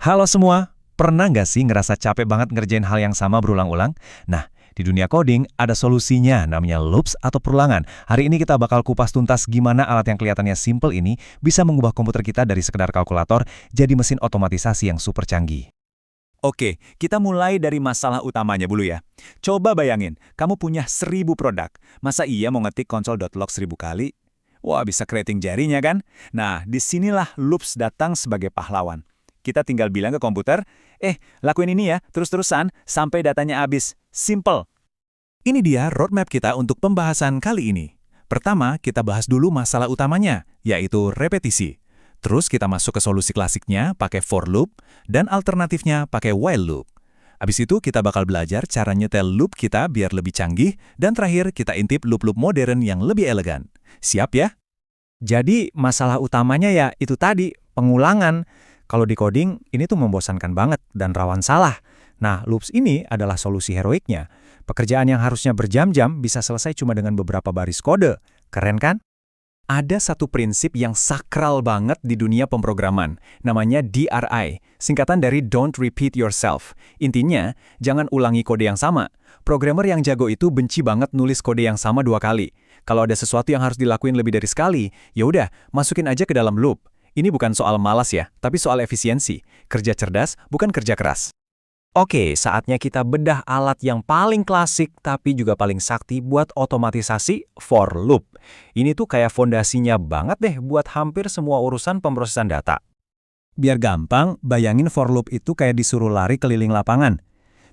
Halo semua, pernah nggak sih ngerasa capek banget ngerjain hal yang sama berulang-ulang? Nah, di dunia coding ada solusinya, namanya loops atau perulangan. Hari ini kita bakal kupas tuntas gimana alat yang kelihatannya simple ini bisa mengubah komputer kita dari sekedar kalkulator jadi mesin otomatisasi yang super canggih. Oke, kita mulai dari masalah utamanya dulu ya. Coba bayangin, kamu punya 1000 produk. Masa iya mau ngetik console.log 1000 kali? Wah, bisa keriting jarinya kan? Nah, disinilah loops datang sebagai pahlawan. Kita tinggal bilang ke komputer, lakuin ini ya, terus-terusan, sampai datanya habis. Simple. Ini dia roadmap kita untuk pembahasan kali ini. Pertama, kita bahas dulu masalah utamanya, yaitu repetisi. Terus kita masuk ke solusi klasiknya pakai for loop, dan alternatifnya pakai while loop. Abis itu kita bakal belajar cara nyetel loop kita biar lebih canggih, dan terakhir kita intip loop-loop modern yang lebih elegan. Siap ya? Jadi masalah utamanya ya itu tadi, pengulangan. Kalau di coding, ini tuh membosankan banget dan rawan salah. Nah, loops ini adalah solusi heroiknya. Pekerjaan yang harusnya berjam-jam bisa selesai cuma dengan beberapa baris kode. Keren kan? Ada satu prinsip yang sakral banget di dunia pemrograman, namanya DRI, singkatan dari Don't Repeat Yourself. Intinya, jangan ulangi kode yang sama. Programmer yang jago itu benci banget nulis kode yang sama 2 kali. Kalau ada sesuatu yang harus dilakuin lebih dari sekali, ya udah, masukin aja ke dalam loop. Ini bukan soal malas ya, tapi soal efisiensi. Kerja cerdas, bukan kerja keras. Oke, saatnya kita bedah alat yang paling klasik tapi juga paling sakti buat otomatisasi for loop. Ini tuh kayak fondasinya banget deh buat hampir semua urusan pemrosesan data. Biar gampang, bayangin for loop itu kayak disuruh lari keliling lapangan.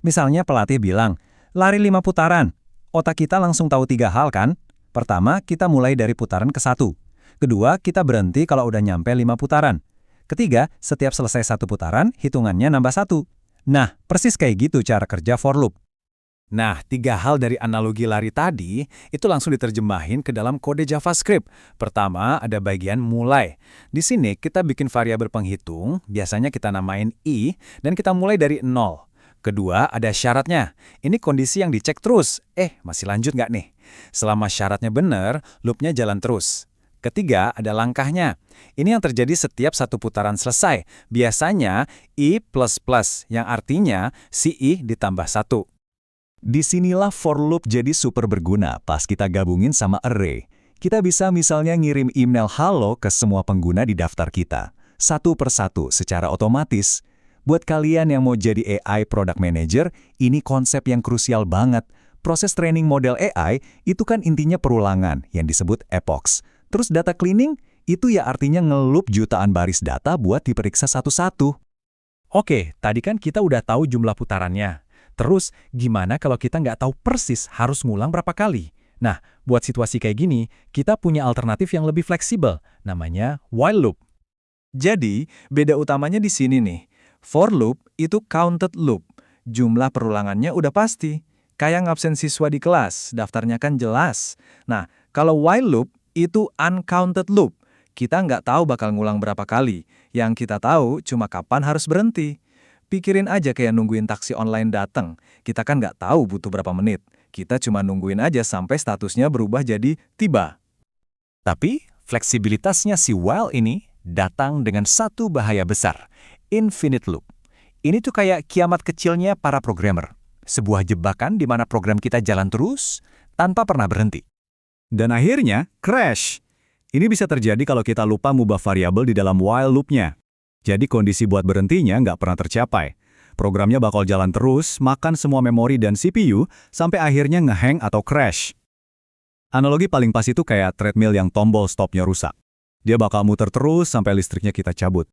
Misalnya pelatih bilang, lari 5 putaran. Otak kita langsung tahu 3 hal kan? Pertama, kita mulai dari putaran ke-1. Kedua, kita berhenti kalau udah nyampe 5 putaran. Ketiga, setiap selesai 1 putaran, hitungannya nambah 1. Nah, persis kayak gitu cara kerja for loop. Nah, 3 hal dari analogi lari tadi, itu langsung diterjemahin ke dalam kode JavaScript. Pertama, ada bagian mulai. Di sini kita bikin variabel penghitung, biasanya kita namain i, dan kita mulai dari 0. Kedua, ada syaratnya. Ini kondisi yang dicek terus. Masih lanjut nggak nih? Selama syaratnya benar, loopnya jalan terus. Ketiga, ada langkahnya. Ini yang terjadi setiap 1 putaran selesai. Biasanya i++, yang artinya si i ditambah 1. Disinilah for loop jadi super berguna pas kita gabungin sama array. Kita bisa misalnya ngirim email halo ke semua pengguna di daftar kita. Satu persatu secara otomatis. Buat kalian yang mau jadi AI Product Manager, ini konsep yang krusial banget. Proses training model AI itu kan intinya perulangan yang disebut epochs. Terus data cleaning, itu ya artinya ngelup jutaan baris data buat diperiksa satu-satu. Oke, tadi kan kita udah tahu jumlah putarannya. Terus, gimana kalau kita nggak tahu persis harus ngulang berapa kali? Nah, buat situasi kayak gini, kita punya alternatif yang lebih fleksibel, namanya while loop. Jadi, beda utamanya di sini nih. For loop itu counted loop. Jumlah perulangannya udah pasti. Kayak ngabsen siswa di kelas, daftarnya kan jelas. Nah, kalau while loop, itu uncounted loop. Kita nggak tahu bakal ngulang berapa kali. Yang kita tahu cuma kapan harus berhenti. Pikirin aja kayak nungguin taksi online datang. Kita kan nggak tahu butuh berapa menit. Kita cuma nungguin aja sampai statusnya berubah jadi tiba. Tapi, fleksibilitasnya si while ini datang dengan satu bahaya besar. Infinite loop. Ini tuh kayak kiamat kecilnya para programmer. Sebuah jebakan di mana program kita jalan terus tanpa pernah berhenti. Dan akhirnya, crash. Ini bisa terjadi kalau kita lupa mengubah variabel di dalam while loop-nya. Jadi kondisi buat berhentinya nggak pernah tercapai. Programnya bakal jalan terus, makan semua memori dan CPU, sampai akhirnya ngehang atau crash. Analogi paling pas itu kayak treadmill yang tombol stopnya rusak. Dia bakal muter terus sampai listriknya kita cabut.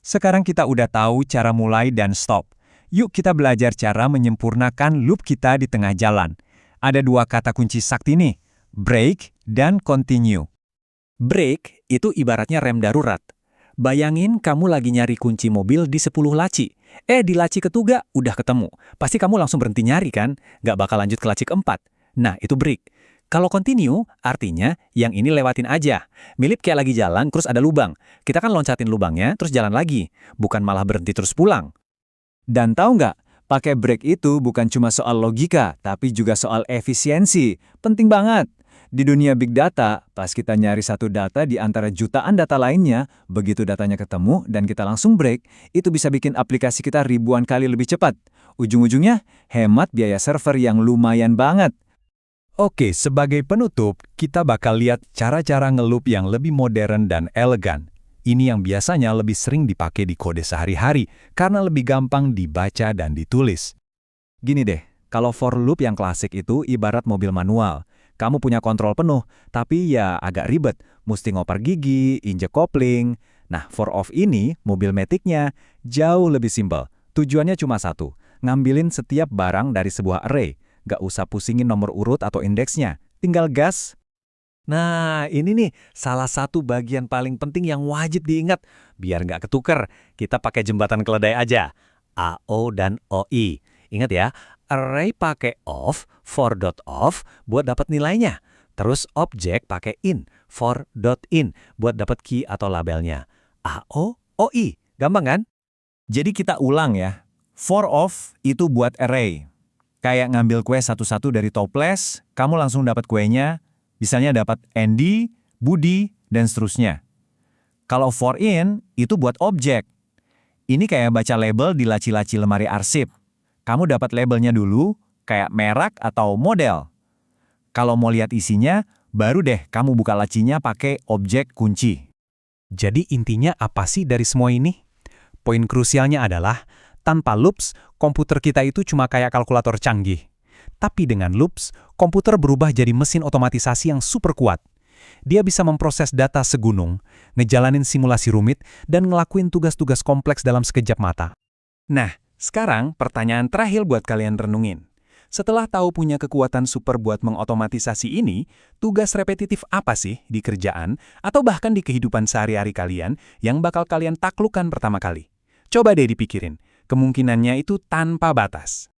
Sekarang kita udah tahu cara mulai dan stop. Yuk kita belajar cara menyempurnakan loop kita di tengah jalan. Ada 2 kata kunci sakti nih. Break dan continue. Break itu ibaratnya rem darurat. Bayangin kamu lagi nyari kunci mobil di 10 laci. Di laci ketiga udah ketemu. Pasti kamu langsung berhenti nyari kan? Nggak bakal lanjut ke laci keempat. Nah, itu break. Kalau continue, artinya yang ini lewatin aja. Mirip kayak lagi jalan terus ada lubang. Kita kan loncatin lubangnya terus jalan lagi. Bukan malah berhenti terus pulang. Dan tahu nggak? Pakai break itu bukan cuma soal logika, tapi juga soal efisiensi. Penting banget. Di dunia big data, pas kita nyari satu data di antara jutaan data lainnya, begitu datanya ketemu dan kita langsung break, itu bisa bikin aplikasi kita ribuan kali lebih cepat. Ujung-ujungnya, hemat biaya server yang lumayan banget. Oke, sebagai penutup, kita bakal lihat cara-cara ngeloop yang lebih modern dan elegan. Ini yang biasanya lebih sering dipakai di kode sehari-hari karena lebih gampang dibaca dan ditulis. Gini deh, kalau for loop yang klasik itu ibarat mobil manual. Kamu punya kontrol penuh, tapi ya agak ribet. Mesti ngoper gigi, injek kopling. Nah, for off ini, mobil metiknya jauh lebih simpel. Tujuannya cuma satu, ngambilin setiap barang dari sebuah array. Gak usah pusingin nomor urut atau indeksnya. Tinggal gas. Nah, ini nih salah satu bagian paling penting yang wajib diingat. Biar nggak ketuker, kita pakai jembatan keledai aja. AO dan OI. Ingat ya, array pakai off, for.off buat dapat nilainya. Terus objek pakai in, for.in buat dapat key atau labelnya. AO, OI. Gampang kan? Jadi kita ulang ya. For off itu buat array. Kayak ngambil kue satu-satu dari toples, kamu langsung dapat kuenya. Misalnya dapat Andy, Budi, dan seterusnya. Kalau for in, itu buat objek. Ini kayak baca label di laci-laci lemari arsip. Kamu dapat labelnya dulu, kayak merek atau model. Kalau mau lihat isinya, baru deh kamu buka lacinya pakai objek kunci. Jadi intinya apa sih dari semua ini? Poin krusialnya adalah, tanpa loops, komputer kita itu cuma kayak kalkulator canggih. Tapi dengan loops, komputer berubah jadi mesin otomatisasi yang super kuat. Dia bisa memproses data segunung, ngejalanin simulasi rumit, dan ngelakuin tugas-tugas kompleks dalam sekejap mata. Nah, sekarang pertanyaan terakhir buat kalian renungin. Setelah tahu punya kekuatan super buat mengotomatisasi ini, tugas repetitif apa sih di kerjaan atau bahkan di kehidupan sehari-hari kalian yang bakal kalian taklukkan pertama kali? Coba deh dipikirin, kemungkinannya itu tanpa batas.